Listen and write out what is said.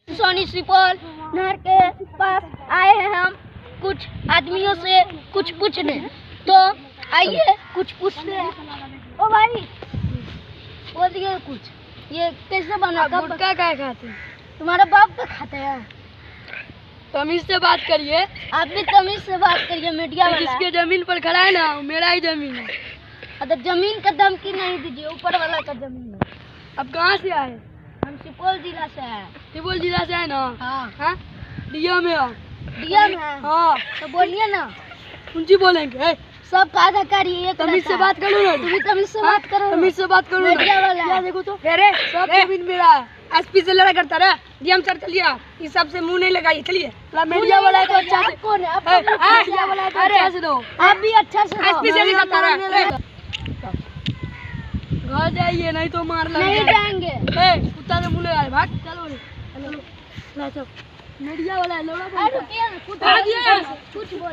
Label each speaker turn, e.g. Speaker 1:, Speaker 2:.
Speaker 1: सोनी सुपौल नहर के पास आए हैं हम कुछ आदमियों से कुछ पूछने। तो आइए कुछ पूछते हैं। ओ भाई बोलिए कुछ, ये कैसे बना?
Speaker 2: गुटखा क्या खाते हैं?
Speaker 1: तुम्हारा बाप तो खाता है।
Speaker 2: तमीज से बात करिए।
Speaker 1: आप भी तमीज से बात करिए। मीडिया वाला
Speaker 2: जिसके जमीन पर खड़ा है ना, मेरा ही जमीन है।
Speaker 1: अगर जमीन का धमकी नहीं दीजिए, ऊपर वाला का जमीन है।
Speaker 2: अब कहाँ से आए?
Speaker 1: हम सुपौल जिला से हैं।
Speaker 2: सुपौल जिला से है ना?
Speaker 1: हाँ।
Speaker 2: दिया में हो?
Speaker 1: दिया में है।
Speaker 2: हाँ।
Speaker 1: तो बोलिए ना।
Speaker 2: ऊंची बोलेंगे।
Speaker 1: सब कायदा करिए।
Speaker 2: तमीज से बात करो ना।
Speaker 1: तुम्हें तमीज से बात करो।
Speaker 2: तमीज से बात करो।
Speaker 1: मीडिया वाला
Speaker 2: क्या देखो तो अरे सब जमीन मेरा है। एसपी से लड़ा करता रहा। डीएम सर चलिए, इस सब से मुंह नहीं लगाइए। चलिए मीडिया वाला है तो अच्छा से।
Speaker 1: कौन है?
Speaker 2: मीडिया वाला है तो अच्छा से दो।
Speaker 1: आप भी अच्छा से
Speaker 2: एसपी से भी करता रहा। घर जाइए नहीं तो मार लग
Speaker 1: नहीं जाएंगे।
Speaker 2: कुत्ता से मुँह लगाए। भाग चलो मीडिया वाला है।
Speaker 1: रुकिए, कुछ बोल।